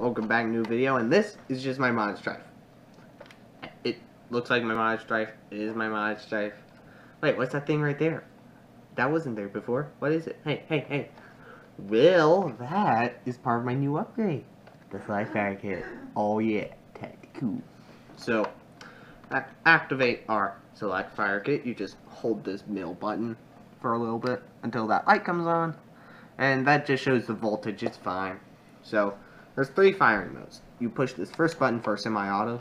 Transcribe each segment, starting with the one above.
welcome back, new video, and this is just my mod Stryfe. It looks like my mod Stryfe. It is my mod Stryfe. Wait, what's that thing right there? That wasn't there before. What is it? Hey. Well, that is part of my new upgrade. The Stryfe kit. Oh yeah, tactical. So, activate our select fire kit. You just hold this middle button for a little bit until that light comes on. And that just shows the voltage. It's fine. So, there's 3 firing modes. You push this first button for semi-auto.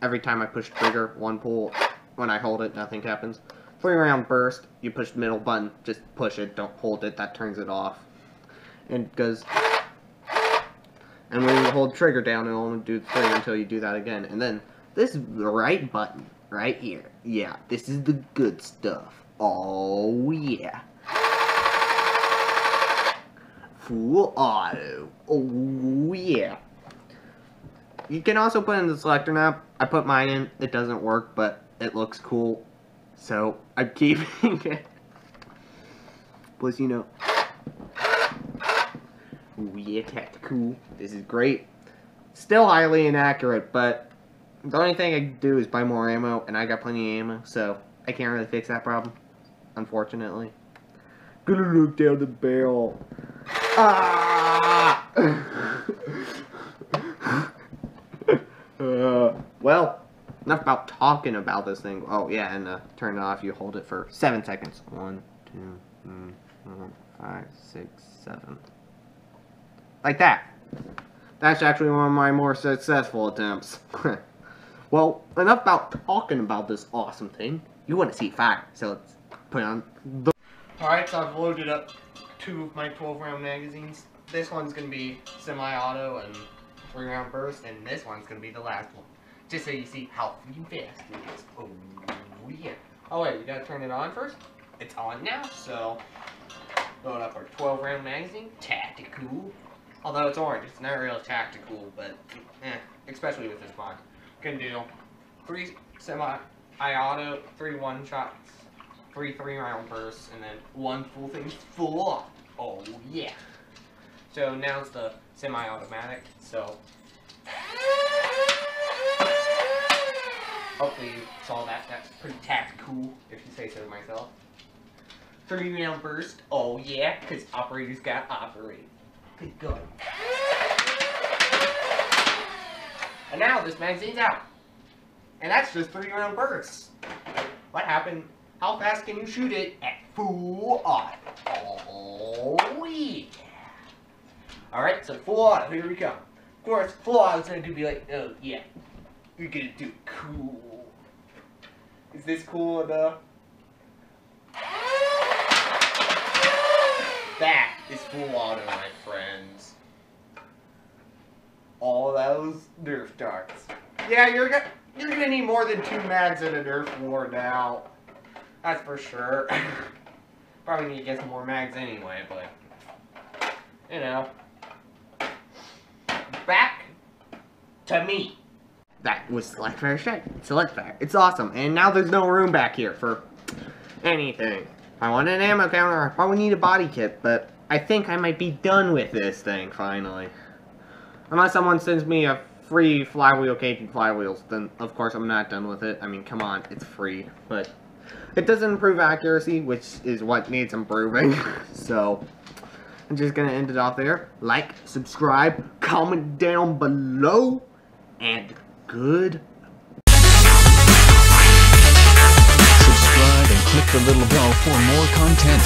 Every time I push trigger, 1 pull. When I hold it, nothing happens. 3-round burst. You push the middle button. Just push it. Don't hold it. That turns it off. And it goes. And when you hold trigger down, it'll only do 3 until you do that again. And then, this is the right button. Right here. Yeah, this is the good stuff. Oh, yeah. Full auto. Oh, yeah. You can also put in the selector knob. I put mine in. It doesn't work, but it looks cool. So, I'm keeping it. Plus, you know. Oh, yeah, tactical. This is great. Still highly inaccurate, but the only thing I can do is buy more ammo, and I got plenty of ammo, so I can't really fix that problem. Unfortunately. Gonna look down the barrel. Ah! Well, enough about talking about this thing. Oh, yeah, and turn it off. You hold it for 7 seconds. 1, 2, 3, 4, 5, 6, 7. Like that. That's actually one of my more successful attempts. Well, enough about talking about this awesome thing. You want to see fire, so let's put on the... Alright, so I've loaded up 2 of my 12-round magazines. This one's going to be semi-auto and 3-round burst, and this one's going to be the last one. Just so you see how freaking fast it is. Oh, yeah. Oh, wait, we got to turn it on first? It's on now, so... Load up our 12-round magazine. Tactical. Although it's orange, it's not real tactical, but... especially with this mod. Can do 3 semi-auto, 3 one-shots, 3 3-round bursts, and then 1 full thing full off. Oh yeah. So now it's the semi-automatic. So hopefully you saw that. That's pretty tactical, if you say so myself. 3-round burst. Oh yeah, because operators got operate. Good gun. And now this magazine's out. And that's just 3-round bursts. What happened? How fast can you shoot it at full auto? Oh yeah. Alright, so full auto, here we come. Of course, full auto's gonna be like, oh yeah. You're gonna do cool. Is this cool enough? That is full auto, my friends. All those Nerf darts. Yeah, you're gonna need more than 2 mags in a Nerf war now. That's for sure. Probably need to get some more mags anyway, but you know. Back to me. That was Select Fire Strike. Select Fire. It's awesome. And now there's no room back here for anything. If I want an ammo counter, I probably need a body kit, but I think I might be done with this thing finally. Unless someone sends me a free flywheel cage and flywheels, then of course I'm not done with it. I mean, come on, it's free. But it doesn't improve accuracy, which is what needs improving. So, I'm just going to end it off there. Like, subscribe, comment down below, and good. Subscribe and click the little bell for more content.